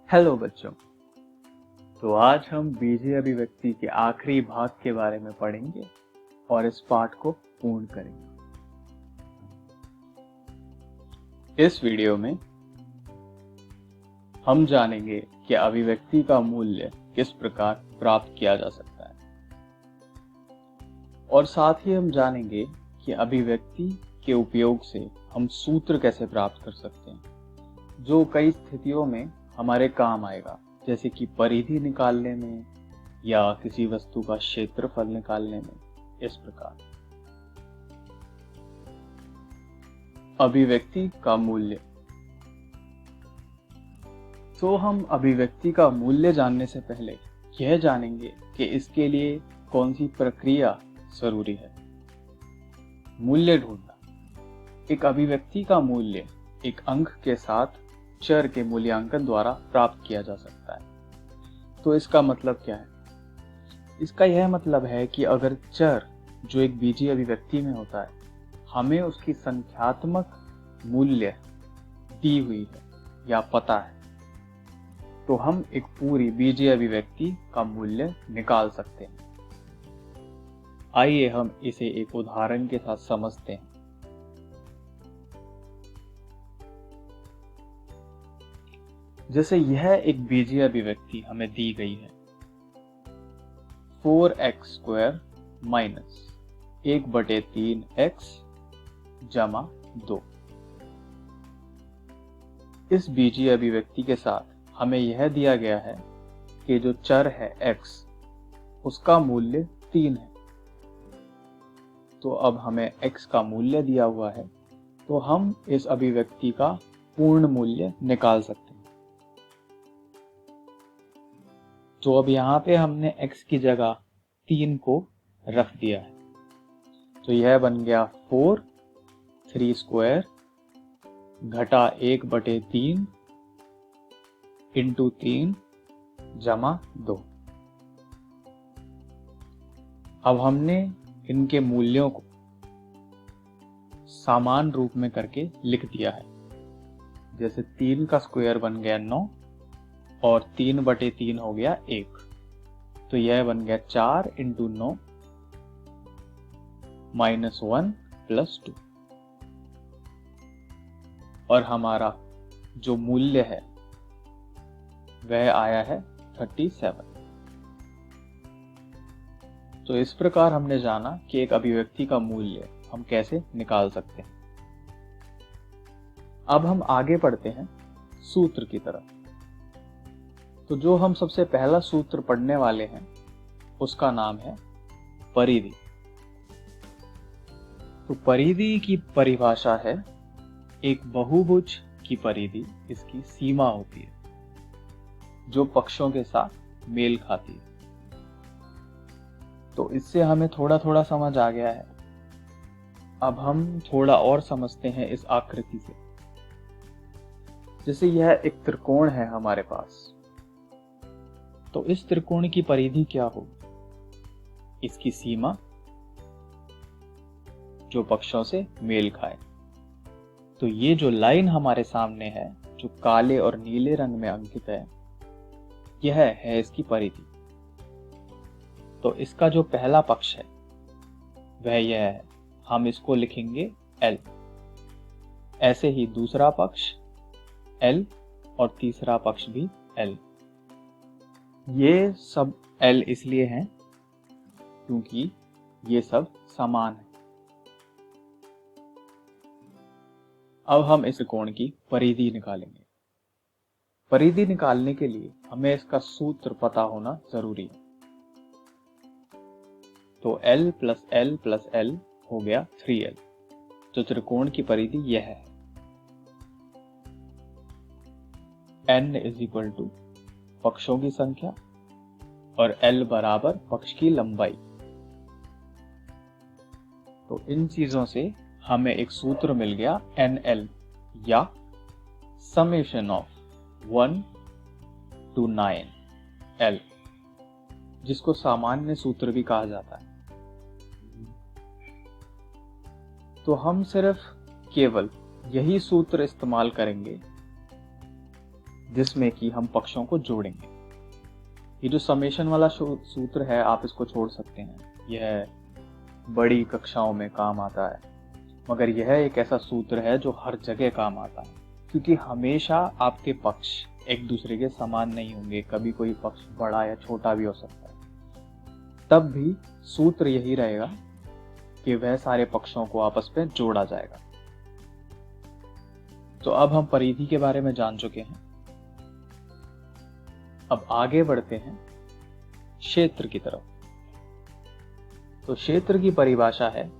Hello बच्चों। तो आज हम बीजीय अभिव्यक्ति के आखिरी भाग के बारे में पढ़ेंगे और इस पाठ को पूर्ण करेंगे। इस वीडियो में हम जानेंगे कि अभिव्यक्ति का मूल्य किस प्रकार प्राप्त किया जा सकता है और साथ ही हम जानेंगे कि अभिव्यक्ति के उपयोग से हम सूत्र कैसे प्राप्त कर सकते हैं जो कई स्थितियों में हमारे काम आएगा, जैसे कि परिधि निकालने में या किसी वस्तु का क्षेत्रफल निकालने में। इस प्रकार अभिव्यक्ति का मूल्य। तो हम अभिव्यक्ति का मूल्य जानने से पहले यह जानेंगे कि इसके लिए कौन सी प्रक्रिया जरूरी है। मूल्य ढूंढना। एक अभिव्यक्ति का मूल्य एक अंक के साथ चर के मूल्यांकन द्वारा प्राप्त किया जा सकता है। तो इसका मतलब क्या है? इसका यह मतलब है कि अगर चर जो एक बीजीय अभिव्यक्ति में होता है हमें उसकी संख्यात्मक मूल्य दी हुई है या पता है, तो हम एक पूरी बीजीय अभिव्यक्ति का मूल्य निकाल सकते हैं। आइए हम इसे एक उदाहरण के साथ समझते हैं। जैसे यह एक बीजीय अभिव्यक्ति हमें दी गई है 4x² माइनस 1/3x जमा 2। इस बीजीय अभिव्यक्ति के साथ हमें यह दिया गया है कि जो चर है x उसका मूल्य 3 है। तो अब हमें x का मूल्य दिया हुआ है, तो हम इस अभिव्यक्ति का पूर्ण मूल्य निकाल सकते हैं। तो अब यहाँ पे हमने x की जगह 3 को रख दिया है, तो यह बन गया 4 3² घटा 1/3 इंटू 3 जमा 2। अब हमने इनके मूल्यों को समान रूप में करके लिख दिया है। जैसे 3 का स्क्वायर बन गया 9 और 3/3 हो गया 1, तो यह बन गया 4 इंटू 9 माइनस 1 प्लस 2। और हमारा जो मूल्य है वह आया है 37। तो इस प्रकार हमने जाना कि एक अभिव्यक्ति का मूल्य हम कैसे निकाल सकते हैं। अब हम आगे बढ़ते हैं सूत्र की तरफ। तो जो हम सबसे पहला सूत्र पढ़ने वाले हैं उसका नाम है परिधि। तो परिधि की परिभाषा है एक बहुभुज की परिधि इसकी सीमा होती है जो पक्षों के साथ मेल खाती है। तो इससे हमें थोड़ा थोड़ा समझ आ गया है। अब हम थोड़ा और समझते हैं इस आकृति से। जैसे यह एक त्रिकोण है हमारे पास, तो इस त्रिकोण की परिधि क्या होगी? इसकी सीमा जो पक्षों से मेल खाए। तो ये जो लाइन हमारे सामने है जो काले और नीले रंग में अंकित है, यह है इसकी परिधि। तो इसका जो पहला पक्ष है वह यह है, हम इसको लिखेंगे L। ऐसे ही दूसरा पक्ष L और तीसरा पक्ष भी L। ये सब L इसलिए हैं क्योंकि ये सब समान है। अब हम इस त्रिकोण की परिधि निकालेंगे। परिधि निकालने के लिए हमें इसका सूत्र पता होना जरूरी है। तो L plus L plus L हो गया 3L। जो त्रिकोण की परिधि यह है। N इज इक्वल टू पक्षों की संख्या और L बराबर पक्ष की लंबाई। तो इन चीजों से हमें एक सूत्र मिल गया NL या समेशन ऑफ 1 to 9L, जिसको सामान्य सूत्र भी कहा जाता है। तो हम सिर्फ केवल यही सूत्र इस्तेमाल करेंगे जिसमें कि हम पक्षों को जोड़ेंगे। ये जो समेशन वाला सूत्र है, आप इसको छोड़ सकते हैं, यह बड़ी कक्षाओं में काम आता है, मगर यह एक ऐसा सूत्र है जो हर जगह काम आता है, क्योंकि हमेशा आपके पक्ष एक दूसरे के समान नहीं होंगे। कभी कोई पक्ष बड़ा या छोटा भी हो सकता है, तब भी सूत्र यही रहेगा कि वह सारे पक्षों को आपस में जोड़ा जाएगा। तो अब हम परिधि के बारे में जान चुके हैं। अब आगे बढ़ते हैं क्षेत्र की तरफ। तो क्षेत्र की परिभाषा है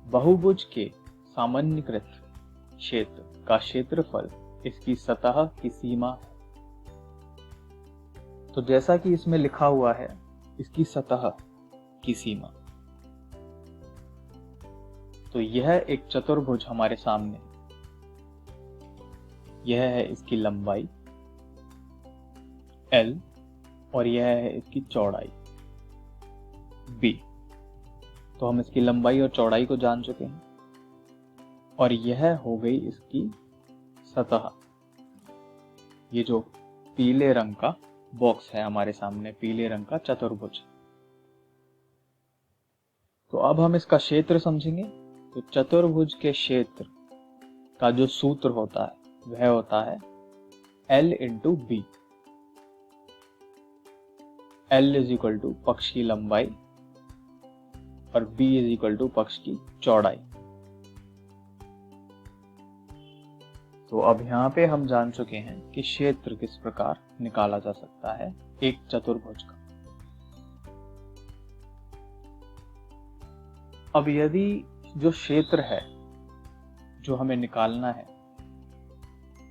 बहुभुज के सामान्यीकृत क्षेत्र का क्षेत्रफल इसकी सतह की सीमा है। तो जैसा कि इसमें लिखा हुआ है, इसकी सतह की सीमा, तो यह एक चतुर्भुज हमारे सामने, यह है इसकी लंबाई L और यह है इसकी चौड़ाई B। तो हम इसकी लंबाई और चौड़ाई को जान चुके हैं, और यह हो गई इसकी सतह। ये जो पीले रंग का बॉक्स है हमारे सामने, पीले रंग का चतुर्भुज। तो अब हम इसका क्षेत्र समझेंगे। तो चतुर्भुज के क्षेत्र का जो सूत्र होता है वह होता है L into B। L is equal to पक्ष की लंबाई और B इज इक्वल टू पक्ष की चौड़ाई। तो अब यहाँ पे हम जान चुके हैं कि क्षेत्र किस प्रकार निकाला जा सकता है एक चतुर्भुज का। अब यदि जो क्षेत्र है जो हमें निकालना है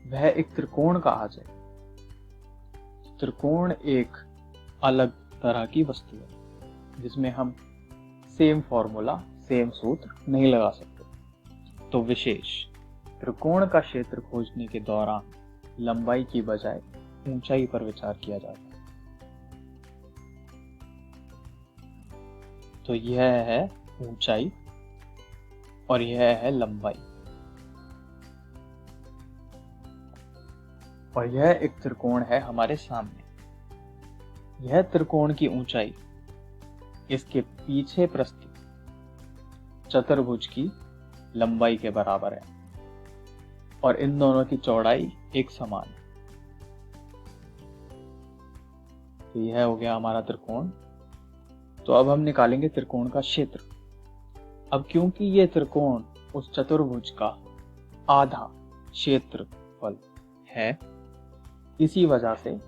वह एक त्रिकोण का आ जाए, त्रिकोण एक अलग तरह की वस्तु है जिसमें हम सेम फॉर्मूला, सेम सूत्र नहीं लगा सकते। तो विशेष त्रिकोण का क्षेत्र खोजने के दौरान लंबाई की बजाय ऊंचाई पर विचार किया जाता है। तो यह है ऊंचाई और यह है लंबाई, और यह एक त्रिकोण है हमारे सामने। यह त्रिकोण की ऊंचाई इसके पीछे प्रस्थित चतुर्भुज की लंबाई के बराबर है, और इन दोनों की चौड़ाई एक समान है। तो यह हो गया हमारा त्रिकोण। तो अब हम निकालेंगे त्रिकोण का क्षेत्र। अब क्योंकि ये त्रिकोण उस चतुर्भुज का आधा क्षेत्रफल है, इसी वजह से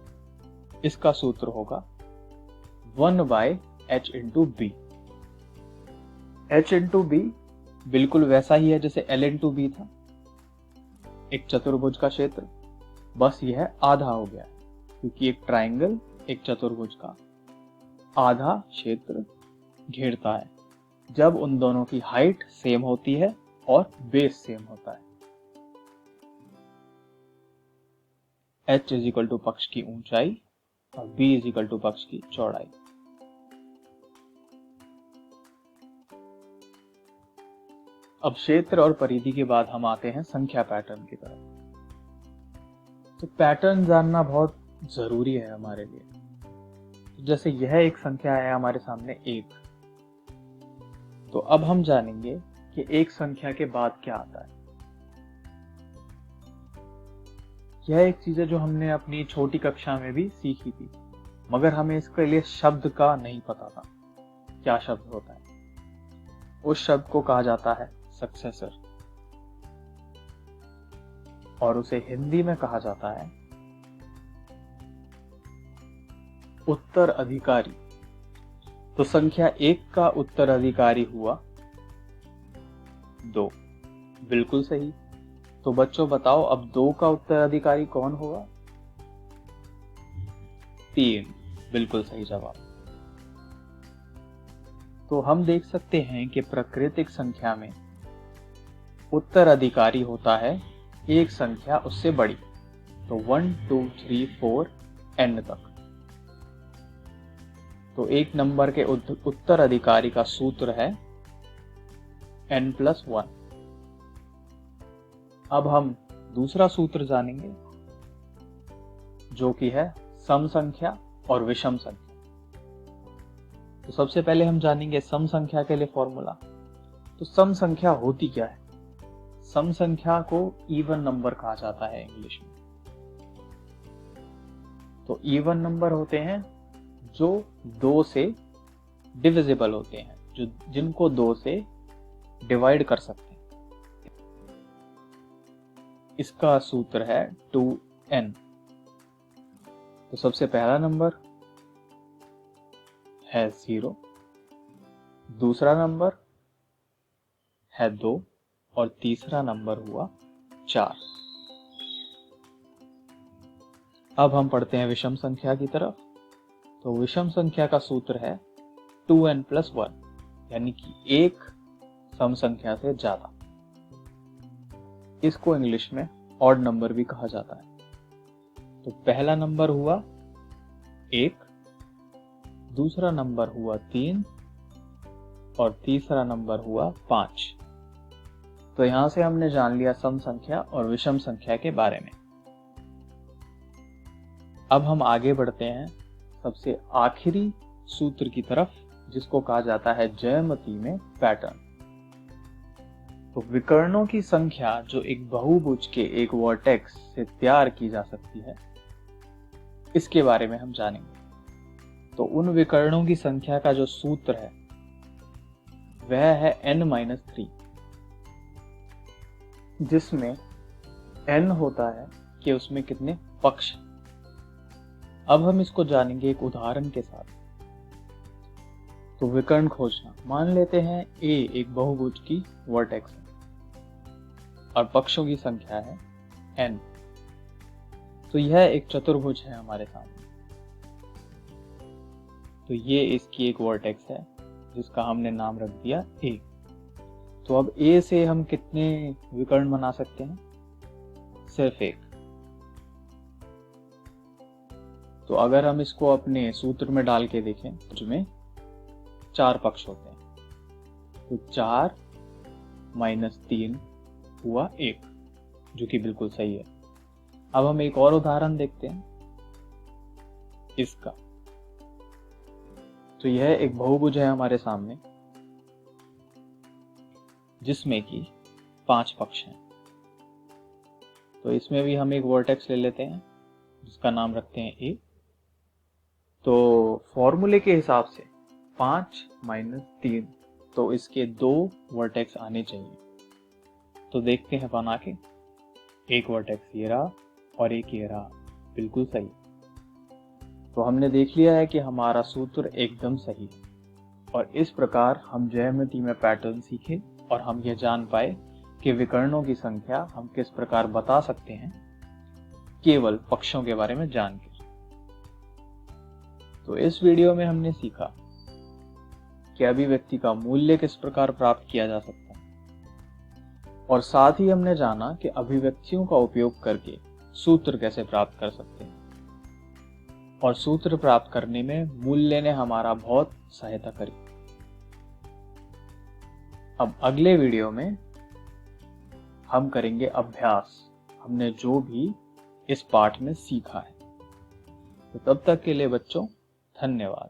इसका सूत्र होगा 1/h into B. h into B बिल्कुल वैसा ही है जैसे L इंटू बी था, एक चतुर्भुज का क्षेत्र, बस यह आधा हो गया क्योंकि एक ट्रायंगल एक चतुर्भुज का आधा क्षेत्र घेरता है जब उन दोनों की हाइट सेम होती है और बेस सेम होता है। h इज इक्वल टू पक्ष की ऊंचाई और b इज इक्वल टू पक्ष की चौड़ाई। अब क्षेत्र और परिधि के बाद हम आते हैं संख्या पैटर्न की तरफ। तो पैटर्न जानना बहुत जरूरी है हमारे लिए। तो जैसे यह एक संख्या है हमारे सामने 1, तो अब हम जानेंगे कि एक संख्या के बाद क्या आता है। यह एक चीज है जो हमने अपनी छोटी कक्षा में भी सीखी थी, मगर हमें इसके लिए शब्द का नहीं पता था क्या शब्द होता है। उस शब्द को कहा जाता है सक्सेसर, और उसे हिंदी में कहा जाता है उत्तराधिकारी। तो संख्या 1 का उत्तराधिकारी हुआ 2, बिल्कुल सही। तो बच्चों बताओ अब 2 का उत्तराधिकारी कौन होगा? 3, बिल्कुल सही जवाब। तो हम देख सकते हैं कि प्राकृतिक संख्या में उत्तराधिकारी होता है एक संख्या उससे बड़ी, तो 1 2 3 4 n तक। तो एक नंबर के उत्तराधिकारी का सूत्र है n+1। अब हम दूसरा सूत्र जानेंगे। जो कि है सम संख्या और विषम संख्या। तो सबसे पहले हम जानेंगे सम संख्या के लिए फॉर्मूला। तो सम संख्या होती क्या है? सम संख्या को इवन नंबर कहा जाता है इंग्लिश में। तो इवन नंबर होते हैं जो 2 से डिविजिबल होते हैं, जिनको 2 से डिवाइड कर सकते हैं। इसका सूत्र है 2n। तो सबसे पहला नंबर है 0, दूसरा नंबर है 2 और तीसरा नंबर हुआ 4। अब हम पढ़ते हैं विषम संख्या की तरफ। तो विषम संख्या का सूत्र है 2n+1, यानी कि एक सम संख्या से ज्यादा। इसको इंग्लिश में ऑड नंबर भी कहा जाता है। तो पहला नंबर हुआ 1, दूसरा नंबर हुआ 3 और तीसरा नंबर हुआ 5। तो यहां से हमने जान लिया सम संख्या और विषम संख्या के बारे में। अब हम आगे बढ़ते हैं सबसे आखिरी सूत्र की तरफ, जिसको कहा जाता है ज्यामिति में पैटर्न। तो विकर्णों की संख्या जो एक बहुभुज के एक वर्टेक्स से तैयार की जा सकती है, इसके बारे में हम जानेंगे। तो उन विकर्णों की संख्या का जो सूत्र है वह है n-3, जिसमें n होता है कि उसमें कितने पक्ष। अब हम इसको जानेंगे एक उदाहरण के साथ। तो विकर्ण खोजना, मान लेते हैं a एक बहुभुज की वर्टेक्स है और पक्षों की संख्या है n। तो यह एक चतुर्भुज है हमारे सामने। तो ये इसकी एक वर्टेक्स है जिसका हमने नाम रख दिया a। तो अब a से हम कितने विकर्ण बना सकते हैं? सिर्फ एक। तो अगर हम इसको अपने सूत्र में डाल के देखें, जिसमें 4 पक्ष होते हैं। तो 4 - 3 हुआ 1, जो कि बिल्कुल सही है। अब हम एक और उदाहरण देखते हैं इसका। तो यह एक बहुभुज है हमारे सामने, जिसमें कि 5 पक्ष हैं। तो इसमें भी हम एक वर्टेक्स ले लेते हैं जिसका नाम रखते हैं a। तो फॉर्मूले के हिसाब से 5 - 3, तो इसके 2 वर्टेक्स आने चाहिए। तो देखते हैं बना के। एक वर्टेक्स ये रहा और एक ये रहा, बिल्कुल सही। तो हमने देख लिया है कि हमारा सूत्र एकदम सही है। और इस प्रकार हम ज्यामिति में पैटर्न सीखे और हम यह जान पाए कि विकर्णों की संख्या हम किस प्रकार बता सकते हैं केवल पक्षों के बारे में जानकर। तो इस वीडियो में हमने सीखा कि अभिव्यक्ति का मूल्य किस प्रकार प्राप्त किया जा सकता है, और साथ ही हमने जाना कि अभिव्यक्तियों का उपयोग करके सूत्र कैसे प्राप्त कर सकते हैं। और सूत्र प्राप्त करने में मूल्य ने हमारा बहुत सहायता करी। अब अगले वीडियो में हम करेंगे अभ्यास, हमने जो भी इस पाठ में सीखा है। तो तब तक के लिए बच्चों, धन्यवाद।